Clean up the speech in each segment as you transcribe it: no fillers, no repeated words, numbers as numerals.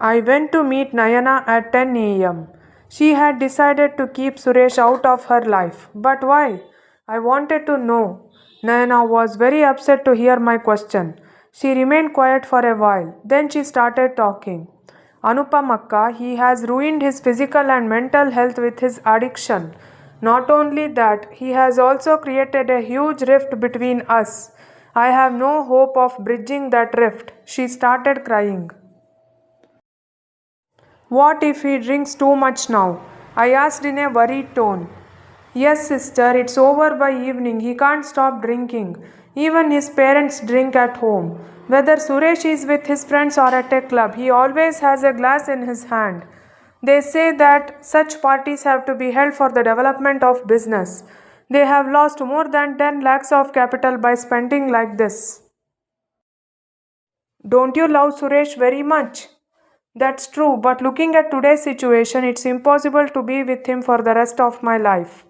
I went to meet Nayana at 10 a.m. She had decided to keep Suresh out of her life. But why? I wanted to know. Nayana was very upset to hear my question. She remained quiet for a while. Then she started talking. Anupam Akka, he has ruined his physical and mental health with his addiction. Not only that, he has also created a huge rift between us. I have no hope of bridging that rift. She started crying. What if he drinks too much now? I asked in a worried tone. Yes, sister, it's over by evening. He can't stop drinking. Even his parents drink at home. Whether Suresh is with his friends or at a club, he always has a glass in his hand. They say that such parties have to be held for the development of business. They have lost more than 10 lakhs of capital by spending like this. Don't you love Suresh very much? That's true, but looking at today's situation, it's impossible to be with him for the rest of my life.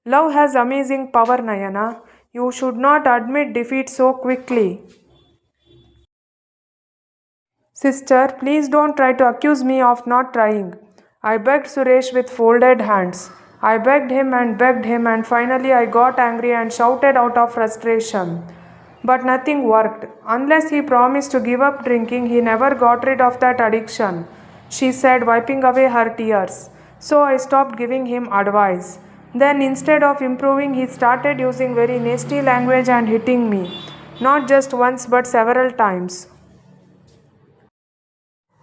Love has amazing power, Nayana. You should not admit defeat so quickly. Sister, please don't try to accuse me of not trying. I begged Suresh with folded hands. I begged him, and finally I got angry and shouted out of frustration. But nothing worked. Unless he promised to give up drinking, he never got rid of that addiction, she said, wiping away her tears. So I stopped giving him advice. Then, instead of improving, he started using very nasty language and hitting me. Not just once, but several times.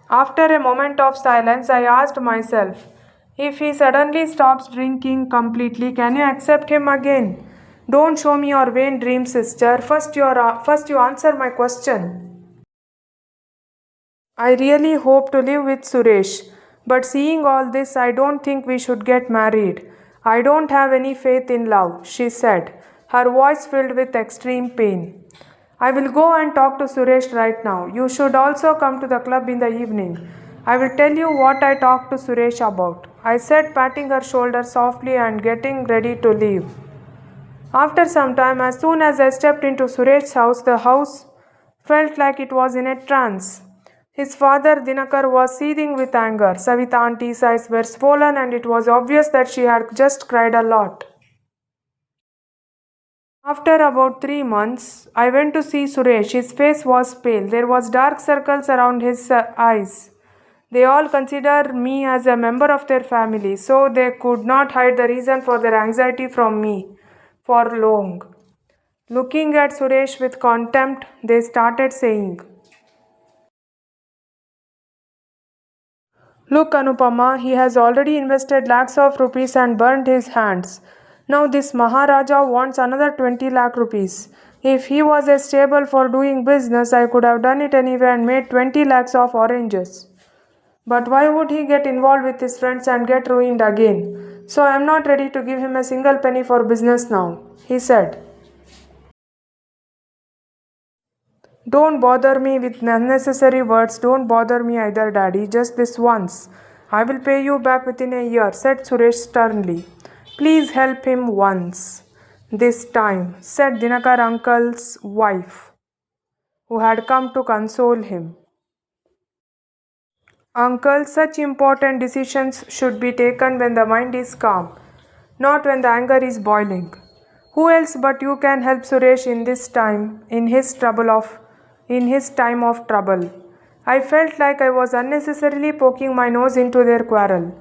After a moment of silence, I asked myself, if he suddenly stops drinking completely, can you accept him again? Don't show me your vain dreams, sister. First you answer my question. I really hope to live with Suresh, but seeing all this, I don't think we should get married. I don't have any faith in love, she said, her voice filled with extreme pain. I will go and talk to Suresh right now. You should also come to the club in the evening. I will tell you what I talked to Suresh about, I said, patting her shoulder softly and getting ready to leave. After some time, as soon as I stepped into Suresh's house, the house felt like it was in a trance. His father, Dinakar, was seething with anger. Savita auntie's eyes were swollen and it was obvious that she had just cried a lot. After about 3 months, I went to see Suresh. His face was pale. There was dark circles around his eyes. They all consider me as a member of their family, so they could not hide the reason for their anxiety from me for long. Looking at Suresh with contempt, they started saying, Look, Anupama, he has already invested lakhs of rupees and burned his hands. Now this Maharaja wants another 20 lakh rupees. If he was a stable for doing business, I could have done it anyway and made 20 lakhs of oranges. But why would he get involved with his friends and get ruined again? So I am not ready to give him a single penny for business now, he said. Don't bother me with unnecessary words. Don't bother me either, Daddy. Just this once. I will pay you back within a year, said Suresh sternly. Please help him once. This time, said Dinakar uncle's wife, who had come to console him. Uncle, such important decisions should be taken when the mind is calm, not when the anger is boiling. Who else but you can help Suresh in his time of trouble? I felt like I was unnecessarily poking my nose into their quarrel.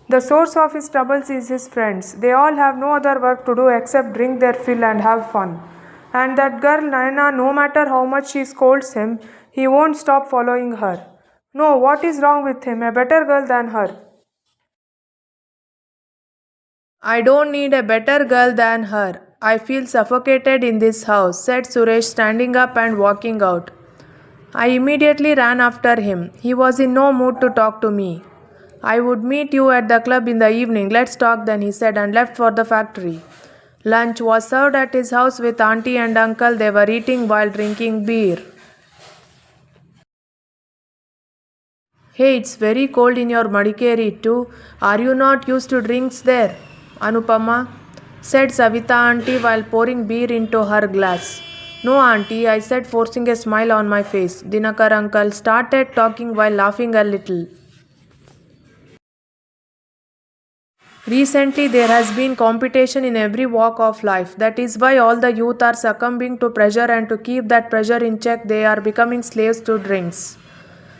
The source of his troubles is his friends. They all have no other work to do except drink their fill and have fun. And that girl Naina, no matter how much she scolds him, he won't stop following her. No, what is wrong with him? A better girl than her. I don't need a better girl than her. I feel suffocated in this house, said Suresh, standing up and walking out. I immediately ran after him. He was in no mood to talk to me. I would meet you at the club in the evening. Let's talk then, he said, and left for the factory. Lunch was served at his house with auntie and uncle. They were eating while drinking beer. Hey, it's very cold in your Madikeri too. Are you not used to drinks there? Anupama, said Savita auntie while pouring beer into her glass. No, auntie, I said, forcing a smile on my face. Dinakar uncle started talking while laughing a little. Recently, there has been competition in every walk of life. That is why all the youth are succumbing to pressure, and to keep that pressure in check, they are becoming slaves to drinks.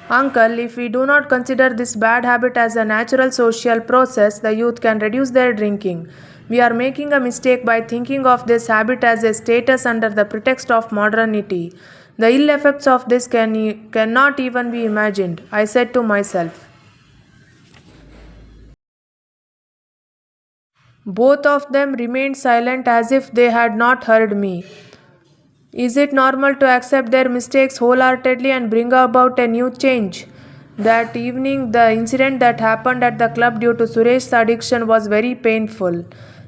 Uncle, if we do not consider this bad habit as a natural social process, the youth can reduce their drinking. We are making a mistake by thinking of this habit as a status under the pretext of modernity. The ill effects of this cannot even be imagined, I said to myself. Both of them remained silent as if they had not heard me. Is it normal to accept their mistakes wholeheartedly and bring about a new change? That evening, the incident that happened at the club due to Suresh's addiction was very painful.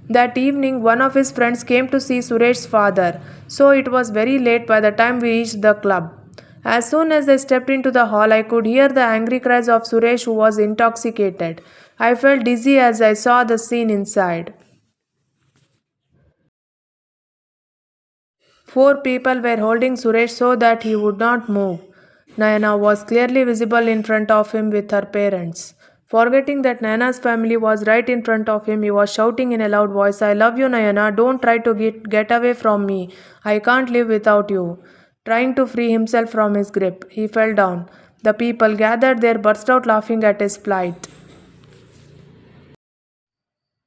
That evening, one of his friends came to see Suresh's father, so it was very late by the time we reached the club. As soon as I stepped into the hall, I could hear the angry cries of Suresh, who was intoxicated. I felt dizzy as I saw the scene inside. Four people were holding Suresh so that he would not move. Nayana was clearly visible in front of him with her parents. Forgetting that Nayana's family was right in front of him, he was shouting in a loud voice, I love you, Nayana. Don't try to get away from me. I can't live without you. Trying to free himself from his grip, he fell down. The people gathered there burst out laughing at his plight.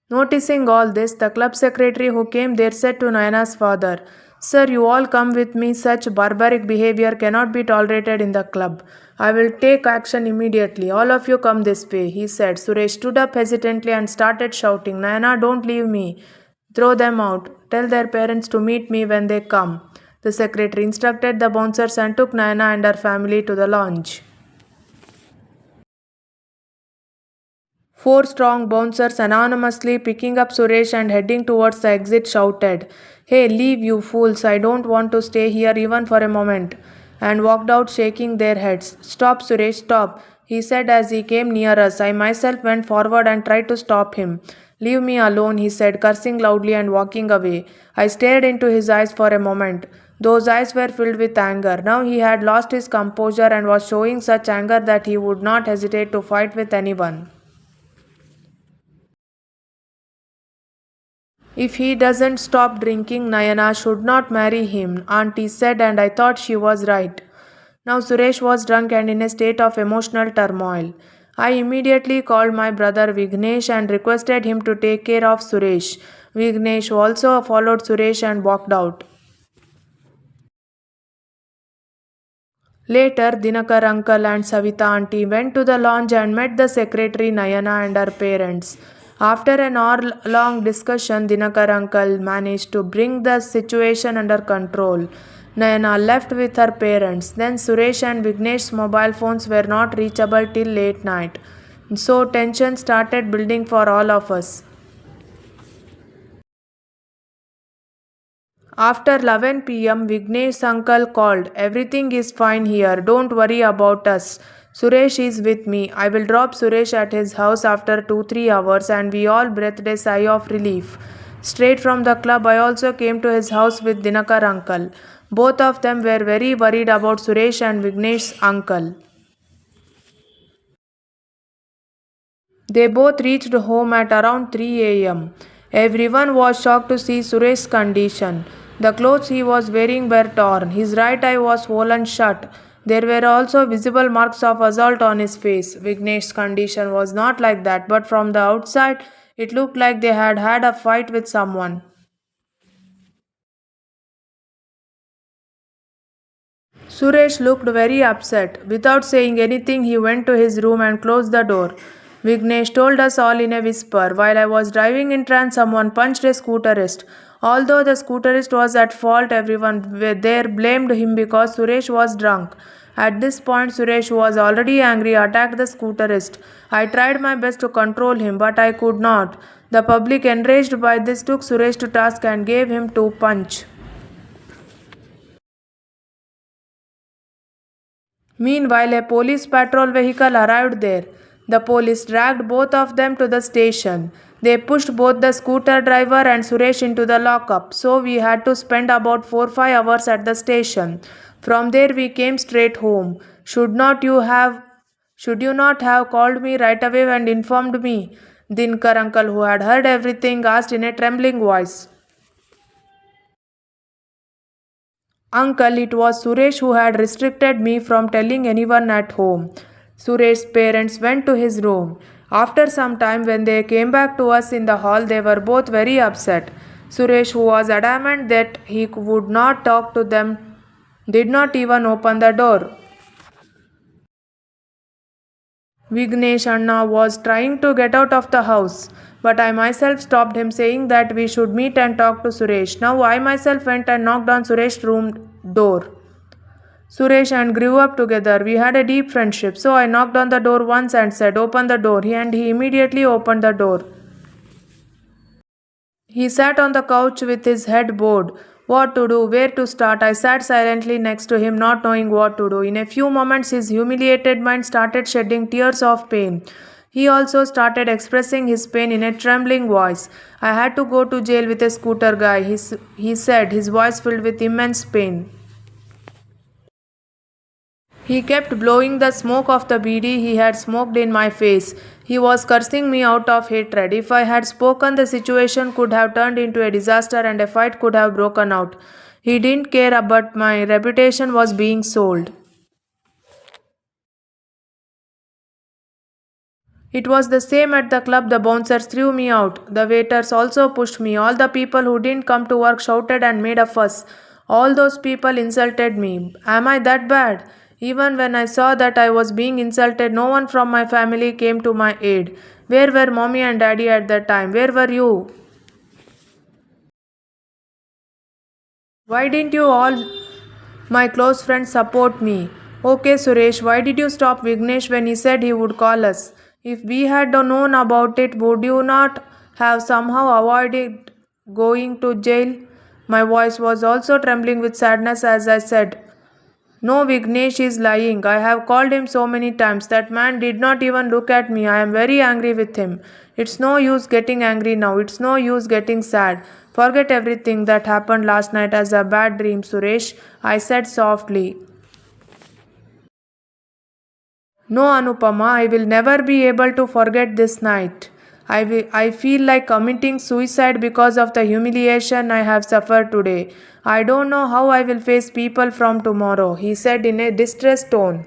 Noticing all this, the club secretary who came there said to Nayana's father, Sir, you all come with me. Such barbaric behavior cannot be tolerated in the club. I will take action immediately. All of you come this way, he said. Suresh stood up hesitantly and started shouting, Nayana, don't leave me. Throw them out. Tell their parents to meet me when they come. The secretary instructed the bouncers and took Nayana and her family to the lounge. Four strong bouncers anonymously picking up Suresh and heading towards the exit shouted, Hey, leave you fools, I don't want to stay here even for a moment, and walked out shaking their heads. Stop, Suresh, stop, he said as he came near us. I myself went forward and tried to stop him. Leave me alone, he said, cursing loudly and walking away. I stared into his eyes for a moment. Those eyes were filled with anger. Now he had lost his composure and was showing such anger that he would not hesitate to fight with anyone. If he doesn't stop drinking, Nayana should not marry him, Auntie said, and I thought she was right. Now Suresh was drunk and in a state of emotional turmoil. I immediately called my brother Vignesh and requested him to take care of Suresh. Vignesh also followed Suresh and walked out. Later, Dinakar uncle and Savita auntie went to the lounge and met the secretary Nayana and her parents. After an hour-long discussion, Dinakar uncle managed to bring the situation under control. Nayana left with her parents. Then Suresh and Vignesh's mobile phones were not reachable till late night. So tension started building for all of us. After 11 pm, Vignesh's uncle called. Everything is fine here. Don't worry about us. Suresh is with me. I will drop Suresh at his house after 2-3 hours, and we all breathed a sigh of relief. Straight from the club, I also came to his house with Dinakar uncle. Both of them were very worried about Suresh and Vignesh's uncle. They both reached home at around 3 am. Everyone was shocked to see Suresh's condition. The clothes he was wearing were torn. His right eye was swollen shut. There were also visible marks of assault on his face. Vignesh's condition was not like that, but from the outside, it looked like they had had a fight with someone. Suresh looked very upset. Without saying anything, he went to his room and closed the door. Vignesh told us all in a whisper. While I was driving in trance, someone punched a scooterist. Although the scooterist was at fault, everyone there blamed him because Suresh was drunk. At this point, Suresh, who was already angry, attacked the scooterist. I tried my best to control him, but I could not. The public, enraged by this, took Suresh to task and gave him 2 punches. Meanwhile, a police patrol vehicle arrived there. The police dragged both of them to the station. They pushed both the scooter driver and Suresh into the lockup, so we had to spend about 4-5 hours at the station. From there we came straight home. Should you not have called me right away and informed me? Dinkar uncle, who had heard everything, asked in a trembling voice. Uncle, it was Suresh who had restricted me from telling anyone at home. Suresh's parents went to his room. After some time, when they came back to us in the hall, they were both very upset. Suresh, who was adamant that he would not talk to them, did not even open the door. Vignesh Anna was trying to get out of the house, but I myself stopped him, saying that we should meet and talk to Suresh. Now I myself went and knocked on Suresh's room door. Suresh and grew up together. We had a deep friendship, so I knocked on the door once and said, "Open the door," and he immediately opened the door. He sat on the couch with his head bowed. What to do? Where to start? I sat silently next to him, not knowing what to do. In a few moments, his humiliated mind started shedding tears of pain. He also started expressing his pain in a trembling voice. "I had to go to jail with a scooter guy," he said, his voice filled with immense pain. He kept blowing the smoke of the beedi he had smoked in my face. He was cursing me out of hatred. If I had spoken, the situation could have turned into a disaster and a fight could have broken out. He didn't care, but my reputation was being sold. It was the same at the club. The bouncers threw me out. The waiters also pushed me. All the people who didn't come to work shouted and made a fuss. All those people insulted me. Am I that bad? Even when I saw that I was being insulted, no one from my family came to my aid. Where were mommy and daddy at that time? Where were you? Why didn't you all my close friends support me? Okay, Suresh, why did you stop Vignesh when he said he would call us? If we had known about it, would you not have somehow avoided going to jail? My voice was also trembling with sadness as I said, "No, Vignesh is lying. I have called him so many times. That man did not even look at me. I am very angry with him. It's no use getting angry now. It's no use getting sad. Forget everything that happened last night as a bad dream, Suresh," I said softly. "No, Anupama, I will never be able to forget this night. I feel like committing suicide because of the humiliation I have suffered today. I don't know how I will face people from tomorrow," he said in a distressed tone.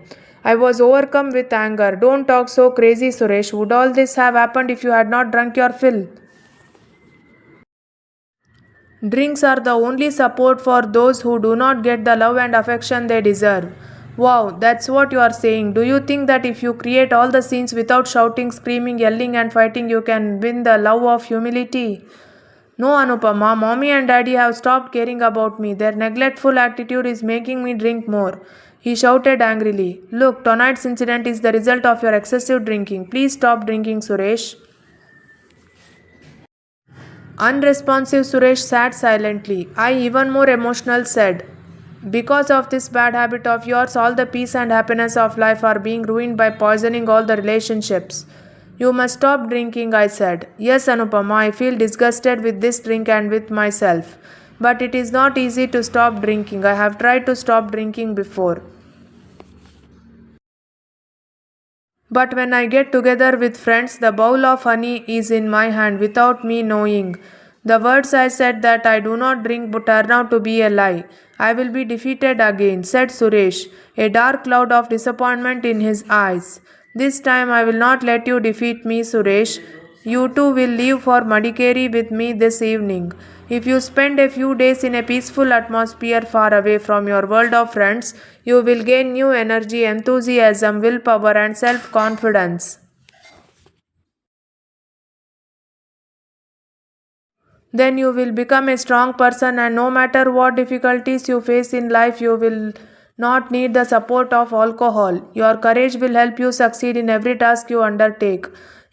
I was overcome with anger. "Don't talk so crazy, Suresh. Would all this have happened if you had not drunk your fill? Drinks are the only support for those who do not get the love and affection they deserve." Wow, that's what you are saying. Do you think that if you create all the scenes without shouting, screaming, yelling, and fighting, you can win the love of humility? No, Anupama, mommy and daddy have stopped caring about me. Their neglectful attitude is making me drink more. He shouted angrily. "Look, tonight's incident is the result of your excessive drinking. Please stop drinking, Suresh." Unresponsive Suresh sat silently. I, even more emotional, said, "Because of this bad habit of yours, all the peace and happiness of life are being ruined by poisoning all the relationships. You must stop drinking," I said. "Yes, Anupama, I feel disgusted with this drink and with myself. But it is not easy to stop drinking. I have tried to stop drinking before. But when I get together with friends, the bowl of honey is in my hand without me knowing. The words I said that I do not drink but turn out to be a lie. I will be defeated again," said Suresh, a dark cloud of disappointment in his eyes. "This time I will not let you defeat me, Suresh. You too will leave for Madikeri with me this evening. If you spend a few days in a peaceful atmosphere far away from your world of friends, you will gain new energy, enthusiasm, willpower, and self confidence. Then you will become a strong person, and no matter what difficulties you face in life, you will not need the support of alcohol. Your courage will help you succeed in every task you undertake.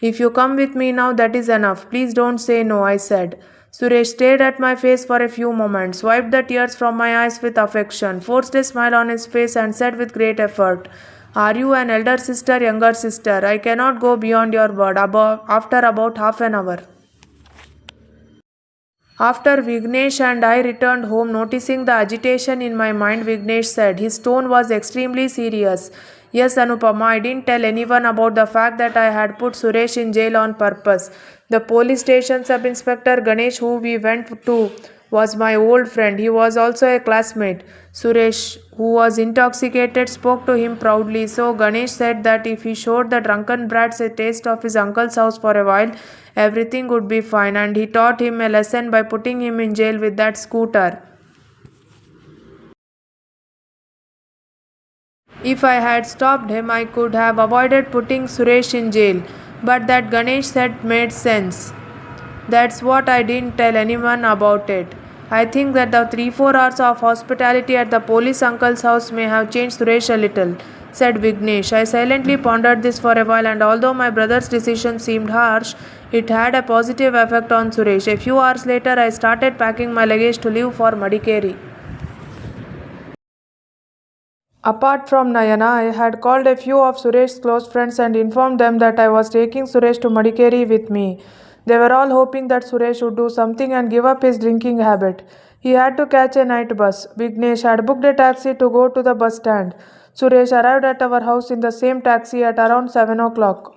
If you come with me now, that is enough. Please don't say no," I said. Suresh stared at my face for a few moments, wiped the tears from my eyes with affection, forced a smile on his face, and said with great effort, Are you an elder sister, younger sister? I cannot go beyond your word. After about half an hour. After Vignesh and I returned home, noticing the agitation in my mind, Vignesh said. His tone was extremely serious. Yes, Anupama, I didn't tell anyone about the fact that I had put Suresh in jail on purpose. The police station sub-inspector Ganesh, who we went to, was my old friend. He was also a classmate. Suresh, who was intoxicated, spoke to him proudly. So Ganesh said that if he showed the drunken brats a taste of his uncle's house for a while, everything would be fine, and he taught him a lesson by putting him in jail with that scooter. If I had stopped him, I could have avoided putting Suresh in jail. But that Ganesh said made sense. That's what I didn't tell anyone about it. I think that the 3-4 hours of hospitality at the police uncle's house may have changed Suresh a little, said Vignesh. I silently pondered this for a while, and although my brother's decision seemed harsh, it had a positive effect on Suresh. A few hours later, I started packing my luggage to leave for Madikeri. Apart from Nayana, I had called a few of Suresh's close friends and informed them that I was taking Suresh to Madikeri with me. They were all hoping that Suresh would do something and give up his drinking habit. He had to catch a night bus. Vignesh had booked a taxi to go to the bus stand. Suresh arrived at our house in the same taxi at around 7 o'clock.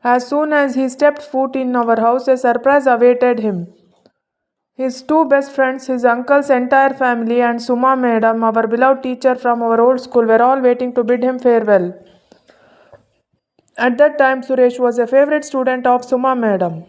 As soon as he stepped foot in our house, a surprise awaited him. His two best friends, his uncle's entire family, and Suma Madam, our beloved teacher from our old school, were all waiting to bid him farewell. At that time, Suresh was a favorite student of Suma Madam.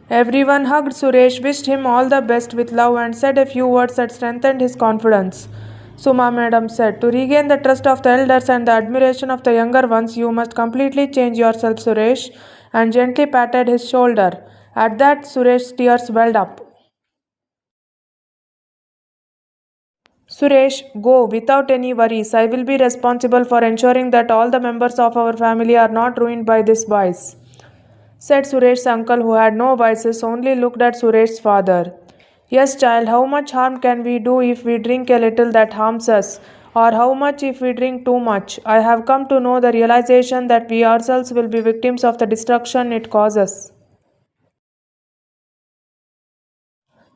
Everyone hugged Suresh, wished him all the best with love, and said a few words that strengthened his confidence. Suma Madam said, to regain the trust of the elders and the admiration of the younger ones, you must completely change yourself, Suresh, and gently patted his shoulder. At that, Suresh's tears welled up. Suresh, go without any worries. I will be responsible for ensuring that all the members of our family are not ruined by this vice, said Suresh's uncle, who had no vices, only looked at Suresh's father. Yes, child, how much harm can we do if we drink a little that harms us? Or how much if we drink too much? I have come to know the realization that we ourselves will be victims of the destruction it causes.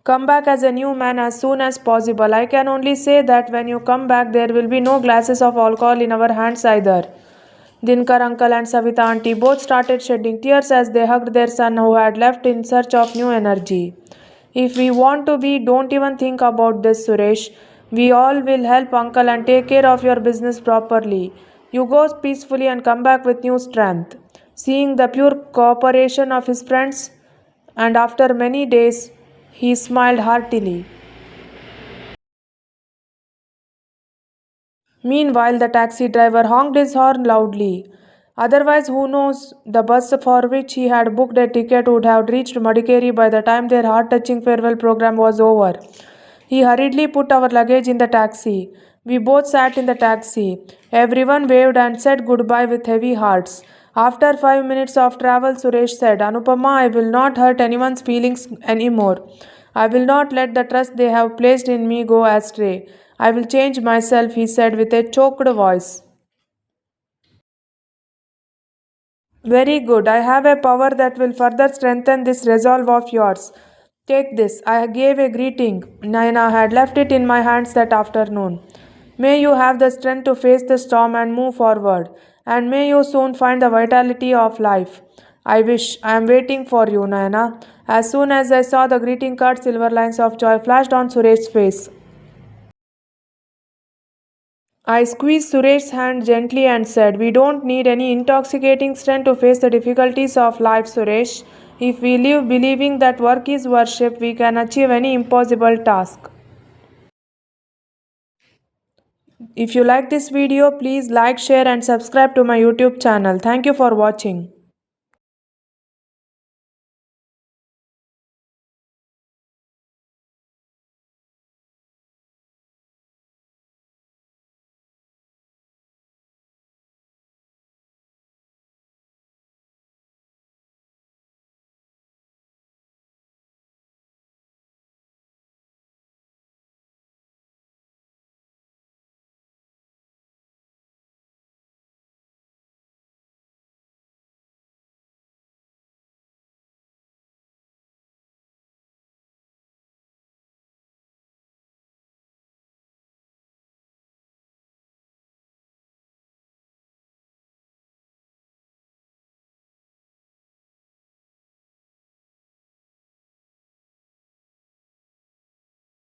Come back as a new man as soon as possible. I can only say that when you come back, there will be no glasses of alcohol in our hands either. Dinkar uncle and Savita auntie both started shedding tears as they hugged their son who had left in search of new energy. If we want to be, don't even think about this, Suresh. We all will help uncle and take care of your business properly. You go peacefully and come back with new strength. Seeing the pure cooperation of his friends, and after many days, he smiled heartily. Meanwhile, the taxi driver honked his horn loudly. Otherwise, who knows, the bus for which he had booked a ticket would have reached Madikeri by the time their heart-touching farewell program was over. He hurriedly put our luggage in the taxi. We both sat in the taxi. Everyone waved and said goodbye with heavy hearts. After 5 minutes of travel, Suresh said, Anupama, I will not hurt anyone's feelings anymore. I will not let the trust they have placed in me go astray. I will change myself, he said with a choked voice. Very good. I have a power that will further strengthen this resolve of yours. Take this. I gave a greeting. Naina had left it in my hands that afternoon. May you have the strength to face the storm and move forward. And may you soon find the vitality of life. I wish. I am waiting for you, Naina. As soon as I saw the greeting card, silver lines of joy flashed on Suresh's face. I squeezed Suresh's hand gently and said, we don't need any intoxicating strength to face the difficulties of life, Suresh. If we live believing that work is worship, we can achieve any impossible task. If you like this video, please like, share and subscribe to my YouTube channel. Thank you for watching.